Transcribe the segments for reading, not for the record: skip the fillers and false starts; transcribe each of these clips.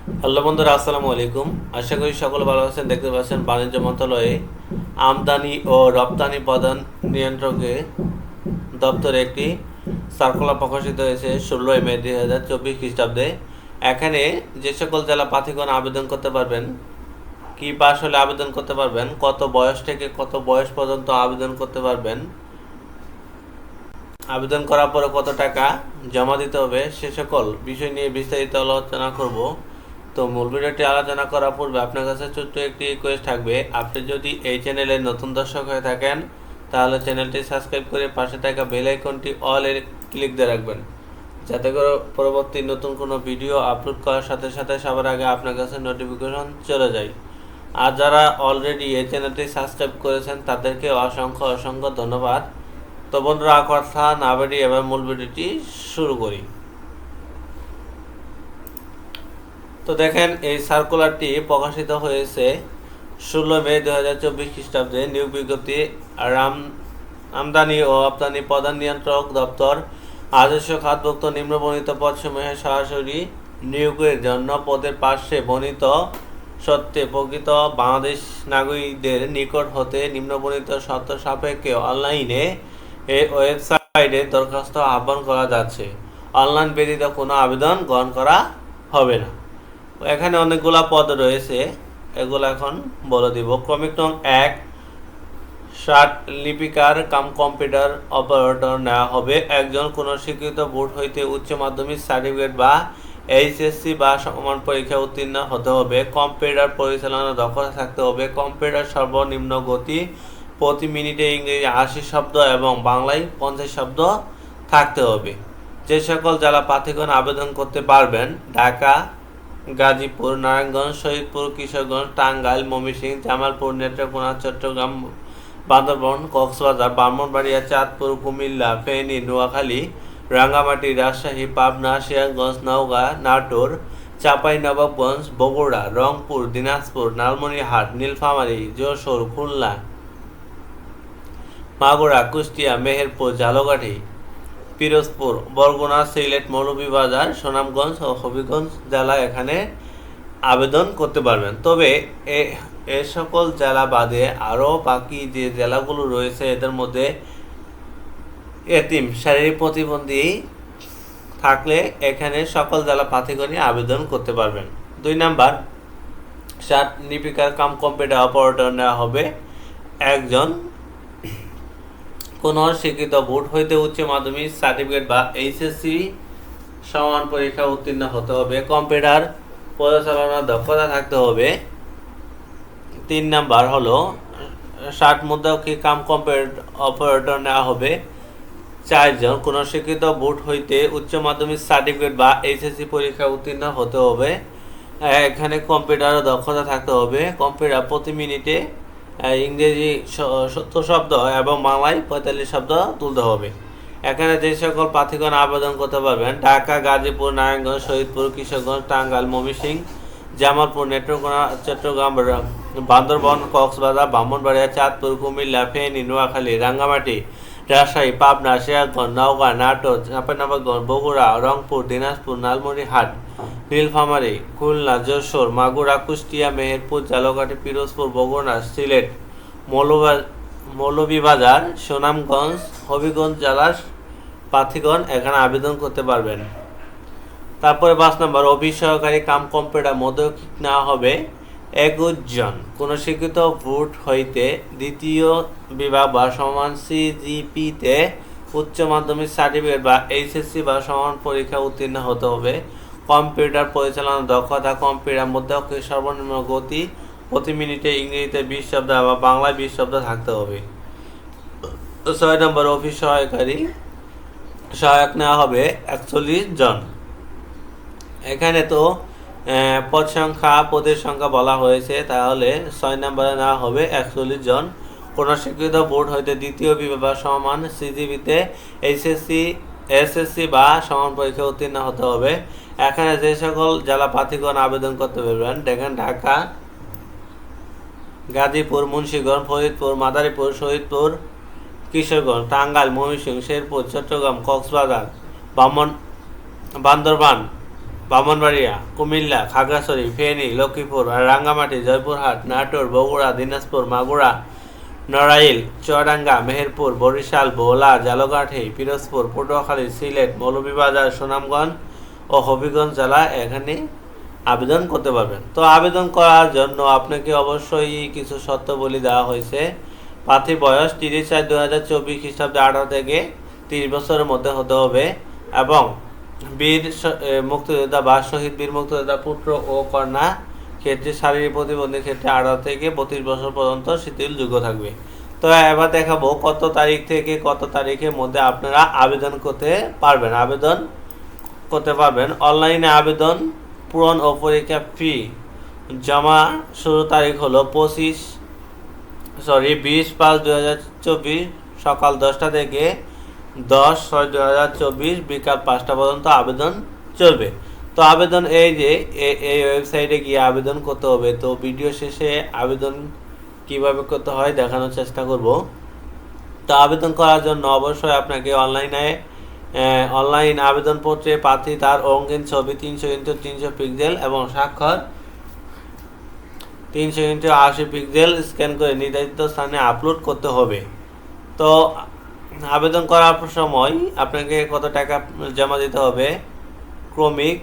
Hello বন্ধুরা, আসসালামু আলাইকুম। আশা করি সকলে ভালো আছেন। দেখতে পাচ্ছেন বাণিজ্য মন্ত্রণালয়ে আমদানি ও রপ্তানি প্রধান নিয়ন্ত্রকে দপ্তরে একটি সার্কুলার প্রকাশিত হয়েছে 16 মে 2024 খ্রিস্টাব্দে। এখানে যে সকল জেলা প্রার্থীগণ আবেদন করতে পারবেন, কি পাস হলে আবেদন করতে পারবেন, কত বয়স থেকে কত বয়স পর্যন্ত আবেদন করতে পারবেন, আবেদন করার পরে কত টাকা জমা দিতে হবে, সে সকল বিষয় নিয়ে বিস্তারিত আলোচনা করব। তো মূল ভিডিওটি আলোচনা করার পূর্বে আপনার কাছে ছোট্ট একটি রিকোয়েস্ট থাকবে, আপনি যদি এই চ্যানেলের নতুন দর্শক হয়ে থাকেন তাহলে চ্যানেলটি সাবস্ক্রাইব করে পাশে থাকা বেল আইকনটি অল এর ক্লিক দিয়ে রাখবেন, যাতে করে পরবর্তী নতুন কোনো ভিডিও আপলোড করার সাথে সাথে সবার আগে আপনার কাছে নোটিফিকেশন চলে যায়। আর যারা অলরেডি এই চ্যানেলটি সাবস্ক্রাইব করেছেন তাদেরকে অসংখ্য অসংখ্য ধন্যবাদ। তো বন্ধুরা, কথা না বাড়িয়ে এবার মূল ভিডিওটি শুরু করি। তো দেখেন, এই সার্কুলারটি প্রকাশিত হয়েছে 16 মে 2024 খ্রিস্টাব্দে। নিয়োগ বিজ্ঞপ্তি আমদানি ও রপ্তানি প্রধান নিয়ন্ত্রক দপ্তর আদর্শ খাতভুক্ত নিম্নবর্ণিত পদসমূহে সরাসরি নিয়োগের জন্য পদের পার্শ্বে বর্ণিত সত্ত্বে প্রকৃত বাংলাদেশ নাগরিকদের নিকট হতে নিম্নবর্ণিত শর্ত সাপেক্ষে অনলাইনে এই ওয়েবসাইটে দরখাস্ত আহ্বান করা যাচ্ছে। অনলাইন ব্যতীত কোনো আবেদন গ্রহণ করা হবে না। এখানে অনেকগুলা পদ রয়েছে, এগুলো এখন বলে দিব। ক্রমিক নং 1, ষাট লিপিকার কাম কম্পিউটার অপারেটর নেওয়া হবে। একজন কোনো স্বীকৃত বোর্ড হইতে উচ্চ মাধ্যমিক সার্টিফিকেট বা এইচএসসি বা সমান পরীক্ষা উত্তীর্ণ হতে হবে। কম্পিউটার পরিচালনা দক্ষতা থাকতে হবে। কম্পিউটার সর্বনিম্ন গতি প্রতি মিনিটে ইংরেজি 80 শব্দ এবং বাংলায় 50 শব্দ থাকতে হবে। যে সকল জেলা প্রার্থীগণ আবেদন করতে পারবেন: ঢাকা, গাজীপুর, নারায়ণগঞ্জ, শহীদপুর, কিশোরগঞ্জ, টাঙ্গাইল, ময়মনসিংহ, জামালপুর, নেত্রকোনা, চট্টগ্রাম, বান্দরবান, কক্সবাজার, ব্রাহ্মণবাড়িয়া, চাঁদপুর, কুমিল্লা, ফেনী, নোয়াখালী, রাঙ্গামাটি, রাজশাহী, পাবনা, সিরাজগঞ্জ, নওগাঁ, নাটোর, চাঁপাইনবাবগঞ্জ, বগুড়া, রংপুর, দিনাজপুর, লালমনিরহাট, নীলফামারী, যশোর, খুলনা, মাগুরা, কুষ্টিয়া, মেহেরপুর, ঝালকাঠি, পিরোজপুর, বরগুনা, সিলেট, মৌলভীবাজার, সুনামগঞ্জ ও হবিগঞ্জ জেলা এখানে আবেদন করতে পারবেন। তবে এ সকল জেলা বাদে আরও বাকি যে জেলাগুলো রয়েছে এদের মধ্যে এতিম, শারীরিক প্রতিবন্ধী থাকলে এখানে সকল জেলা প্রার্থীগণই আবেদন করতে পারবেন। 2 নাম্বার, ষাট লিপিকার কাম কম্পিউটার অপারেটর নেওয়া হবে। একজন কোন স্বীকৃত বোর্ড হইতে উচ্চ মাধ্যমিক সার্টিফিকেট বা এইচএসসি সমান পরীক্ষা উত্তীর্ণ হতে হবে। কম্পিউটার পরিচালনার দক্ষতা থাকতে হবে। 3 নাম্বার হলো, 60 মুদ্রাক্ষী কাম কম্পিউটার অপারেটর নেওয়া হবে। 4 জন কোন স্বীকৃত বোর্ড হইতে উচ্চ মাধ্যমিক সার্টিফিকেট বা এইচএসসি পরীক্ষা উত্তীর্ণ হতে হবে। এখানে কম্পিউটারের দক্ষতা থাকতে হবে। কম্পিউটার প্রতি মিনিটে ইংরেজি 70 শব্দ এবং বাংলায় 45 শব্দ তুলতে হবে। এখানে যে সকল প্রার্থীগণ আবেদন করতে পারবেন: ঢাকা, গাজীপুর, নারায়ণগঞ্জ, শহীদপুর, কিশোরগঞ্জ, টাঙ্গাইল, ময়মনসিংহ, জামালপুর, নেত্রকোনা, চট্টগ্রাম, বান্দরবান, কক্সবাজার, ব্রাহ্মণবাড়িয়া, চাঁদপুর, কুমিল্লা, ফেনী, নোয়াখালী, রাঙ্গামাটি, রাজশাহী, পাবনা, সিরাজগঞ্জ, নওগাঁ, নাটোর, চাঁপাইনবাবগঞ্জ, বগুড়া, রংপুর, দিনাজপুর, লালমনিরহাট, নীলফামারী, খুলনা, যশোর, মাগুরা, কুষ্টিয়া, মেহেরপুর, ঝালকাঠি, পিরোজপুর, বগুড়া, সিলেট, মৌলভীবাজার, সুনামগঞ্জ, হবিগঞ্জ জেলার প্রার্থীগণ এখানে আবেদন করতে পারবেন। তারপরে 5 নম্বর, অফিস সহকারী কাম কম্পিউটার মধ্যক্ষিক নেওয়া হবে 21 জন কোন স্বীকৃত বোর্ড হইতে দ্বিতীয় বিভাগ বা সমান সিজিপিতে উচ্চ মাধ্যমিক সার্টিফিকেট বা এইচএসসি বা সমান পরীক্ষা উত্তীর্ণ হতে হবে। কম্পিউটার পরিচালনার দক্ষতা, কম্পিউটার মধ্যক্ষিক সর্বনিম্ন গতি প্রতি মিনিটে ইংরেজিতে 20 শব্দ বা বাংলায় 20 শব্দ থাকতে হবে। 6 নম্বর, অফিস সহায়ক নেওয়া হবে 41 জন। এখানে তো পদের সংখ্যা বলা হয়েছে, তাহলে 6 নম্বরে নেওয়া হবে 41 জন। কোন স্বীকৃত বোর্ড হইতে দ্বিতীয় বিভাগ বা সমান সিজিপিতে এসএসসি বা সমান পরীক্ষা উত্তীর্ণ হতে হবে। এখানে যে সকল জেলা প্রার্থীগণ আবেদন করতে পারবেন: দেখেন, ঢাকা, গাজীপুর, মুন্সিগঞ্জ, ফরিদপুর, মাদারীপুর, শহীদপুর, কিশোরগঞ্জ, টাঙ্গাইল, ময়মনসিংহ, শেরপুর, চট্টগ্রাম, কক্সবাজার, বান্দরবান, ব্রাহ্মণবাড়িয়া, কুমিল্লা, খাগড়াছড়ি, ফেনী, লক্ষ্মীপুর, রাঙ্গামাটি, জয়পুরহাট, নাটোর, বগুড়া, দিনাজপুর, মাগুরা, নড়াইল, চুয়াডাঙ্গা, মেহেরপুর, বরিশাল, ভোলা, ঝালকাঠি, পিরোজপুর, পটুয়াখালী, সিলেট, মৌলভীবাজার, সুনামগঞ্জ ও হবিগঞ্জ জেলা এখানে আবেদন করতে পারবেন। তো আবেদন করার জন্য আপনাকে অবশ্যই কিছু শর্তাবলী দেওয়া হয়েছে। প্রার্থীর বয়স 30/4/2024 খ্রিস্টাব্দে 18 থেকে 30 বছরের মধ্যে হতে হবে এবং বীর মুক্তিযোদ্ধা বা শহীদ বীর মুক্তিযোদ্ধা পুত্র ও কন্যা ক্ষেত্রে শারীরিক প্রতিবন্ধীর ক্ষেত্রে 18 থেকে 32 বছর পর্যন্ত শিথিলযোগ্য থাকবে। তো এবার দেখাবো কত তারিখ থেকে কত তারিখের মধ্যে আপনারা আবেদন করতে পারবেন। অনলাইনে আবেদন পূরণ ও পরীক্ষা ফি জমা শুরু তারিখ হলো 20/5/2024 সকাল 10টা থেকে 10/6/2024 বিকাল 5টা পর্যন্ত আবেদন চলবে। তো আবেদন এই ওয়েবসাইটে গিয়ে আবেদন করতে হবে। তো ভিডিও শেষে আবেদন কিভাবে করতে হয় দেখানোর চেষ্টা করব। তো আবেদন করার জন্য অবশ্যই আপনাকে অনলাইন আবেদনপত্রে প্রার্থী তার রঙিন ছবি 300x300 পিক্সেল এবং স্বাক্ষর 300x80 পিক্সেল স্ক্যান করে নির্ধারিত স্থানে আপলোড করতে হবে। তো আবেদন করার সময় আপনাকে কত টাকা জমা দিতে হবে? ক্রমিক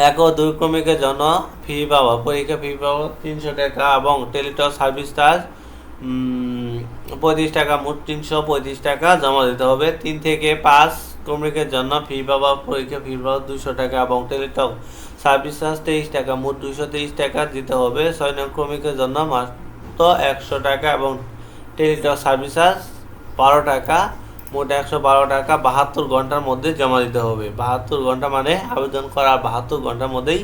1 ও 2 ক্রমিকের জন্য পরীক্ষা ফি পাওয়া 300 টাকা এবং টেলিটক সার্ভিস চার্জ 35 টাকা, মোট 335 টাকা জমা দিতে হবে। 3 থেকে 5 ক্রমিকের জন্য পরীক্ষা ফি পাওয়া 200 টাকা এবং টেলিটক সার্ভিস চার্জ 23 টাকা, মোট 223 টাকা দিতে হবে। 6 নং ক্রমিকের জন্য মাত্র 100 টাকা এবং টেলিটক সার্ভিস চার্জ 12 টাকা, মোট 112 টাকা 72 ঘন্টার মধ্যে জমা দিতে হবে। 72 ঘন্টা মানে আবেদন করার 72 ঘন্টার মধ্যেই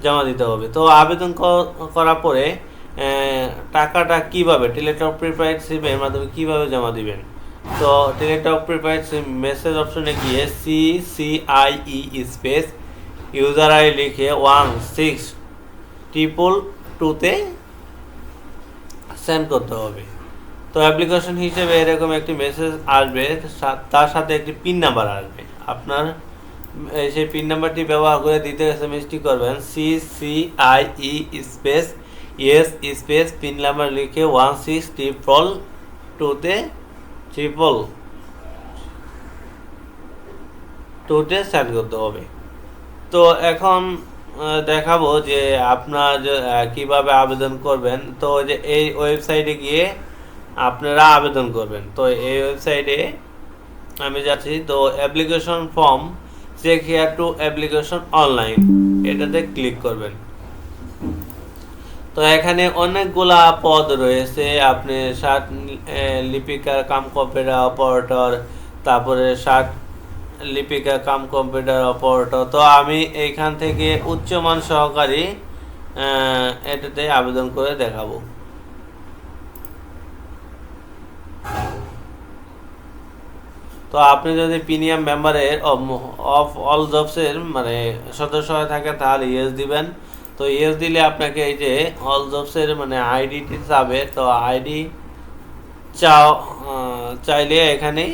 জমা দিতে হবে। তো আবেদন করার পরে টাকাটা কিভাবে টেলিটক প্রিপেইড সিমের মাধ্যমে কিভাবে জমা দিবেন? তো টেলিটক প্রিপেইড সিম মেসেজ অপশনে গিয়ে CCIE স্পেস ইউজার আই লিখে 16222 সেন্ড করতে হবে। তো অ্যাপ্লিকেশন হিসেবে এরকম একটি মেসেজ আসবে, তার সাথে একটি পিন নাম্বার আসবে। আপনার সেই পিন নাম্বারটি ব্যবহার করে দ্বিতীয় এসএমএসটি করবেন CCIE space yes space pin number লিখে 16222 সেন্ড করতে হবে। তো এখন দেখাবো যে আপনার কিভাবে আবেদন করবেন। তো যে এই ওয়েবসাইটে গিয়ে আপনারা আবেদন করবেন। তো এই ওয়েবসাইটে আমি যাচ্ছি। তো application form check here to application online, এটাতে ক্লিক করবেন। তো এখানে অনেকগুলা পদ রয়েছে। আপনি লিপিকার কাম কম্পিউটার অপারেটর, তারপরে লিপিকা কাম কম্পিউটার অপারেটর। তো আমি এইখান থেকে উচ্চমান সহকারী এটাতে আবেদন করে দেখাবো। তো আপনি যদি প্রিমিয়াম মেম্বারের অফ অল জবসের মানে সদস্য হয়ে থাকেন তাহলে ইয়েস দিবেন। তো ইয়েস দিলে আপনাকে এই যে অল জবসের মানে আইডিটি যাবে। তো আইডি চাইলে এখানে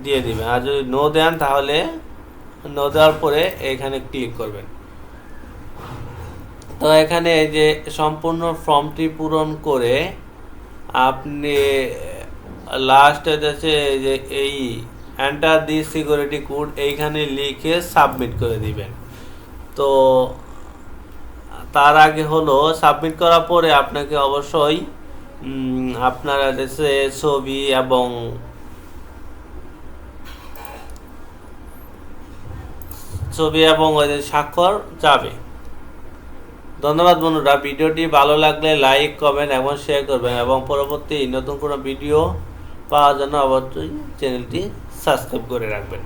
দিয়ে দিবেন, আর যদি নো দেন তাহলে নো দেওয়ার পরে এখানে ক্লিক করবেন। তো এখানে এই যে সম্পূর্ণ ফর্মটি পূরণ করে আপনি লাস্টে যাচ্ছে যে এই এন্টার দি সিকিউরিটি কোড এইখানে লিখে সাবমিট করে দিবেন। তো তার আগে হলো সাবমিট করার পরে আপনাকে অবশ্যই আপনার অ্যাড্রেসে ছবি এবং ওই স্বাক্ষর যাবে। ধন্যবাদ বন্ধুরা, ভিডিওটি ভালো লাগলে লাইক, কমেন্ট এবং শেয়ার করবেন এবং পরবর্তী নতুন কোনো ভিডিও পাওয়ার জন্য অবশ্যই চ্যানেলটি সাবস্ক্রাইব করে রাখবেন।